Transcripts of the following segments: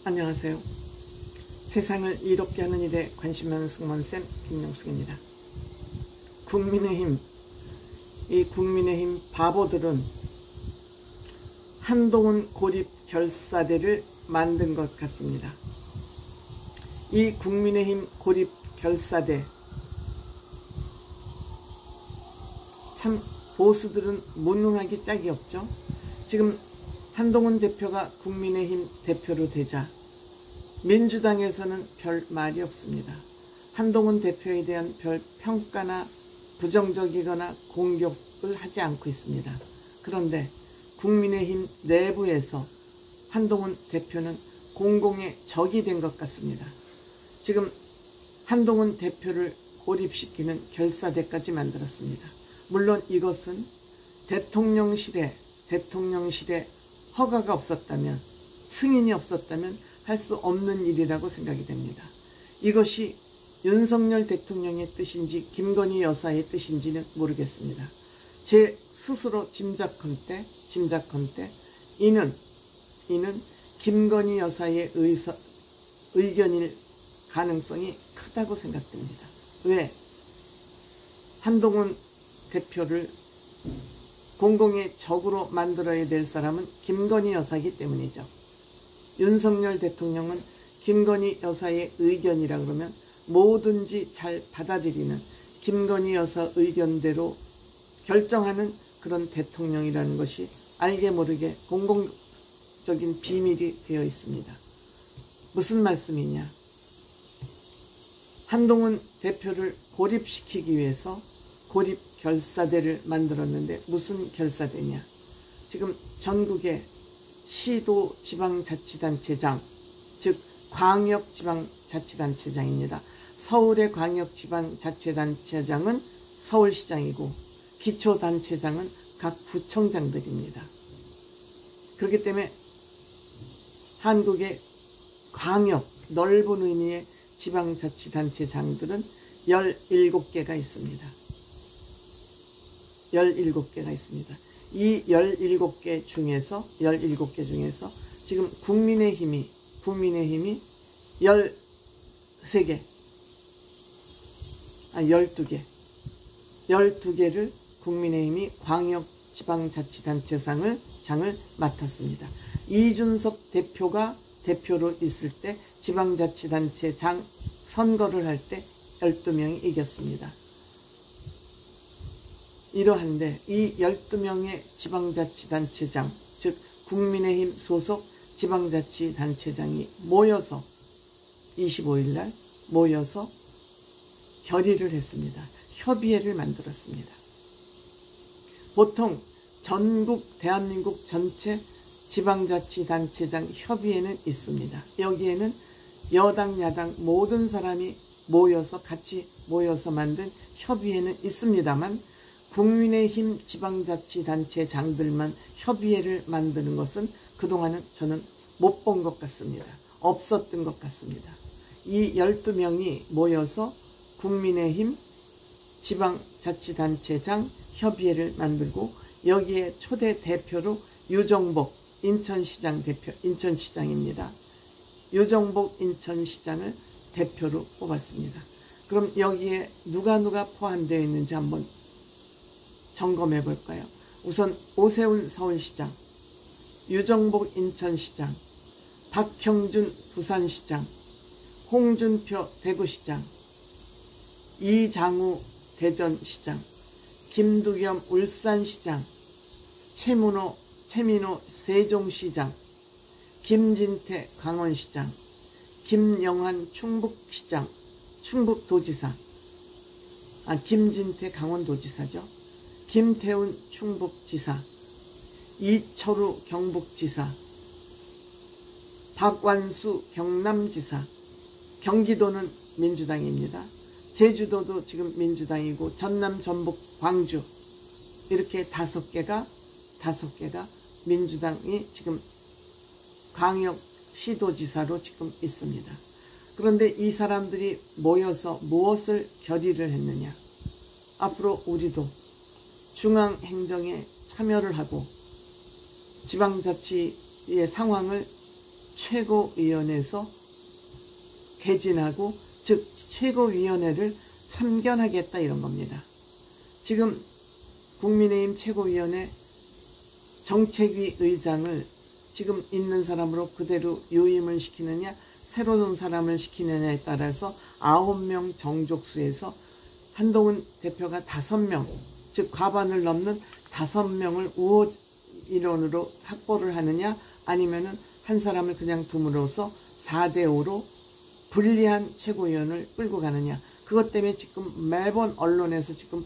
안녕하세요. 세상을 이롭게 하는 일에 관심 많은 승무원쌤 김용숙입니다. 국민의힘, 이 국민의힘 바보들은 한동훈 고립 결사대를 만든 것 같습니다. 이 국민의힘 고립 결사대, 참 보수들은 무능하기 짝이 없죠. 지금 한동훈 대표가 국민의힘 대표로 되자 민주당에서는 별 말이 없습니다. 한동훈 대표에 대한 별 평가나 부정적이거나 공격을 하지 않고 있습니다. 그런데 국민의힘 내부에서 한동훈 대표는 공공의 적이 된 것 같습니다. 지금 한동훈 대표를 고립시키는 결사대까지 만들었습니다. 물론 이것은 대통령실에 허가가 없었다면, 승인이 없었다면 할 수 없는 일이라고 생각이 됩니다. 이것이 윤석열 대통령의 뜻인지 김건희 여사의 뜻인지는 모르겠습니다. 제 스스로 짐작컨대 이는 김건희 여사의 의견일 가능성이 크다고 생각됩니다. 왜? 한동훈 대표를 공공의 적으로 만들어야 될 사람은 김건희 여사이기 때문이죠. 윤석열 대통령은 김건희 여사의 의견이라 그러면 뭐든지 잘 받아들이는, 김건희 여사 의견대로 결정하는 그런 대통령이라는 것이 알게 모르게 공공적인 비밀이 되어 있습니다. 무슨 말씀이냐? 한동훈 대표를 고립시키기 위해서 고립 결사대를 만들었는데 무슨 결사대냐? 지금 전국의 시도 지방자치단체장, 즉 광역지방자치단체장입니다. 서울의 광역지방자치단체장은 서울시장이고 기초단체장은 각 구청장들입니다. 그렇기 때문에 한국의 광역, 넓은 의미의 지방자치단체장들은 17개가 있습니다. 17개가 있습니다. 이 17개 중에서 지금 국민의힘이 12개를 국민의힘이 광역지방자치단체장을 맡았습니다. 이준석 대표가 대표로 있을 때 지방자치단체장 선거를 할 때 12명이 이겼습니다. 이러한데 이 12명의 지방자치단체장, 즉 국민의힘 소속 지방자치단체장이 모여서 25일날 모여서 결의를 했습니다. 협의회를 만들었습니다. 보통 전국 대한민국 전체 지방자치단체장 협의회는 있습니다. 여기에는 여당 야당 모든 사람이 같이 모여서 만든 협의회는 있습니다만 국민의힘 지방자치단체장들만 협의회를 만드는 것은 그동안은 저는 못 본 것 같습니다. 없었던 것 같습니다. 이 12명이 모여서 국민의힘 지방자치단체장 협의회를 만들고 여기에 초대 대표로 유정복 인천시장입니다. 유정복 인천시장을 대표로 뽑았습니다. 그럼 여기에 누가 포함되어 있는지 한번 점검해 볼까요? 우선 오세훈 서울시장, 유정복 인천시장, 박형준 부산시장, 홍준표 대구시장, 이장우 대전시장, 김두겸 울산시장, 최민호 세종시장, 김진태 강원시장, 김영환 충북도지사, 김진태 강원도지사죠. 김태훈 충북지사, 이철우 경북지사, 박완수 경남지사, 경기도는 민주당입니다. 제주도도 지금 민주당이고 전남, 전북, 광주 이렇게 5개가 민주당이 지금 광역시도지사로 지금 있습니다. 그런데 이 사람들이 모여서 무엇을 결의를 했느냐? 앞으로 우리도 중앙행정에 참여를 하고 지방자치의 상황을 최고위원회에서 개진하고, 즉 최고위원회를 참견하겠다 이런 겁니다. 지금 국민의힘 최고위원회 정책위 의장을 지금 있는 사람으로 그대로 유임을 시키느냐, 새로운 사람을 시키느냐에 따라서 9명 정족수에서 한동훈 대표가 5명, 즉 과반을 넘는 5명을 우호 인원으로 확보를 하느냐, 아니면은 한 사람을 그냥 둠으로써 4대5로 불리한 최고위원을 끌고 가느냐. 그것 때문에 지금 매번 언론에서 지금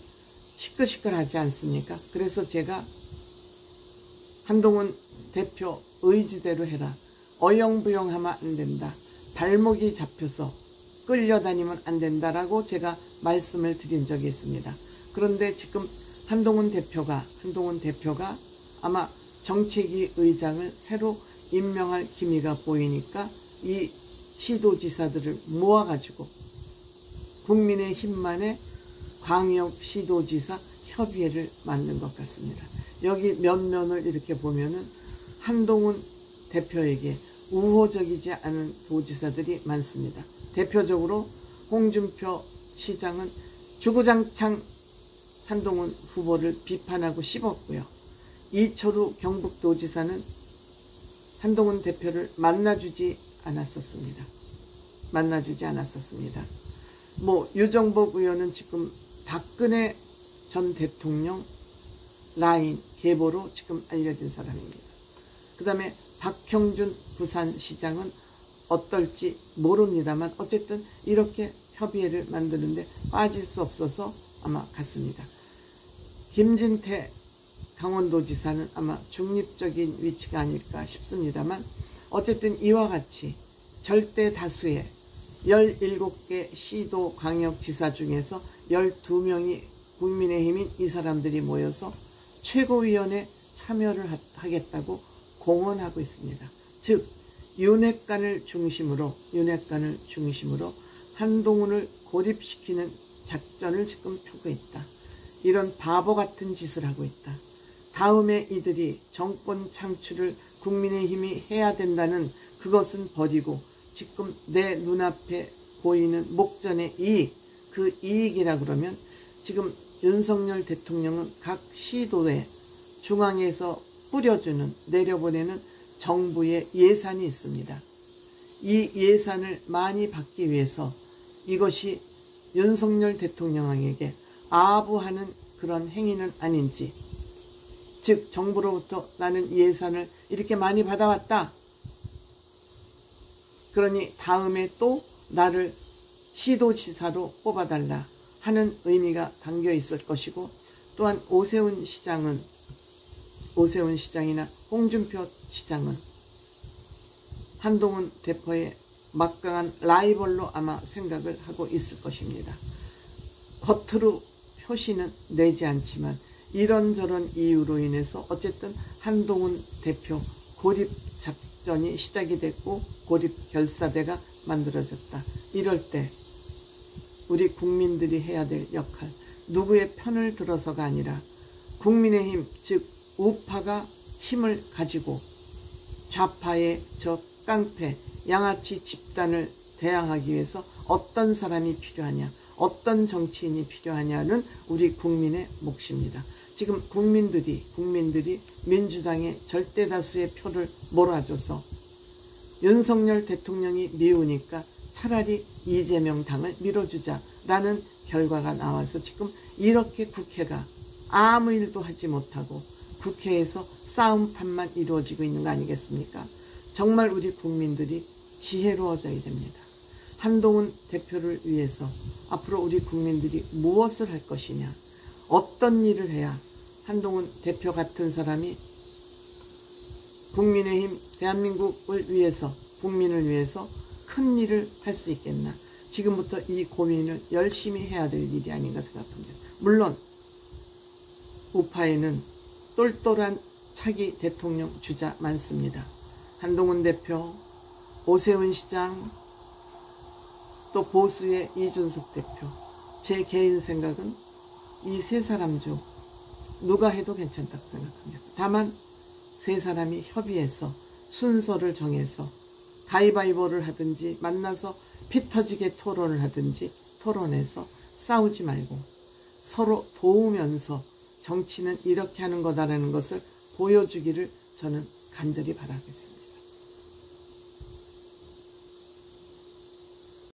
시끌시끌하지 않습니까? 그래서 제가 한동훈 대표 의지대로 해라. 어영부영하면 안 된다. 발목이 잡혀서 끌려다니면 안 된다라고 제가 말씀을 드린 적이 있습니다. 그런데 지금 한동훈 대표가 아마 정책위 의장을 새로 임명할 기미가 보이니까 이 시도지사들을 모아가지고 국민의힘만의 광역시도지사 협의회를 만든 것 같습니다. 여기 면면을 이렇게 보면은 한동훈 대표에게 우호적이지 않은 도지사들이 많습니다. 대표적으로 홍준표 시장은 주구장창 한동훈 후보를 비판하고 씹었고요. 이철우 경북도지사는 한동훈 대표를 만나주지 않았었습니다. 유정복 의원은 지금 박근혜 전 대통령 라인 계보로 지금 알려진 사람입니다. 그 다음에 박형준 부산시장은 어떨지 모릅니다만 어쨌든 이렇게 협의회를 만드는데 빠질 수 없어서 아마 갔습니다. 김진태 강원도지사는 아마 중립적인 위치가 아닐까 싶습니다만 어쨌든 이와 같이 절대 다수의 17개 시도 광역지사 중에서 12명이 국민의힘인 이 사람들이 모여서 최고위원회 참여를 하겠다고 공언하고 있습니다. 즉 윤핵관을 중심으로 한동훈을 고립시키는 작전을 지금 펴고 있다. 이런 바보 같은 짓을 하고 있다. 다음에 이들이 정권 창출을 국민의힘이 해야 된다는 그것은 버리고 지금 내 눈앞에 보이는 목전의 이익, 그 이익이라 그러면 지금 윤석열 대통령은 각 시도에 중앙에서 뿌려주는, 내려보내는 정부의 예산이 있습니다. 이 예산을 많이 받기 위해서 이것이 윤석열 대통령에게 아부하는 그런 행위는 아닌지, 즉 정부로부터 나는 예산을 이렇게 많이 받아왔다. 그러니 다음에 또 나를 시도지사로 뽑아달라 하는 의미가 담겨 있을 것이고, 또한 오세훈 시장이나 홍준표 시장은 한동훈 대표의 막강한 라이벌로 아마 생각을 하고 있을 것입니다. 겉으로 표시는 내지 않지만 이런저런 이유로 인해서 어쨌든 한동훈 대표 고립 작전이 시작이 됐고 고립 결사대가 만들어졌다. 이럴 때 우리 국민들이 해야 될 역할, 누구의 편을 들어서가 아니라 국민의힘, 즉 우파가 힘을 가지고 좌파의 저 깡패 양아치 집단을 대항하기 위해서 어떤 사람이 필요하냐, 어떤 정치인이 필요하냐는 우리 국민의 몫입니다. 지금 국민들이 민주당의 절대다수의 표를 몰아줘서 윤석열 대통령이 미우니까 차라리 이재명 당을 밀어주자라는 결과가 나와서 지금 이렇게 국회가 아무 일도 하지 못하고 국회에서 싸움판만 이루어지고 있는 거 아니겠습니까? 정말 우리 국민들이 지혜로워져야 됩니다. 한동훈 대표를 위해서 앞으로 우리 국민들이 무엇을 할 것이냐, 어떤 일을 해야 한동훈 대표 같은 사람이 국민의힘, 대한민국을 위해서, 국민을 위해서 큰 일을 할 수 있겠나. 지금부터 이 고민을 열심히 해야 될 일이 아닌가 생각합니다. 물론 우파에는 똘똘한 차기 대통령 주자 많습니다. 한동훈 대표, 오세훈 시장, 또 보수의 이준석 대표. 제 개인 생각은 이 세 사람 중 누가 해도 괜찮다고 생각합니다. 다만 세 사람이 협의해서 순서를 정해서 가위바위보를 하든지 만나서 피 터지게 토론을 하든지 토론해서 싸우지 말고 서로 도우면서 정치는 이렇게 하는 거다라는 것을 보여주기를 저는 간절히 바라겠습니다.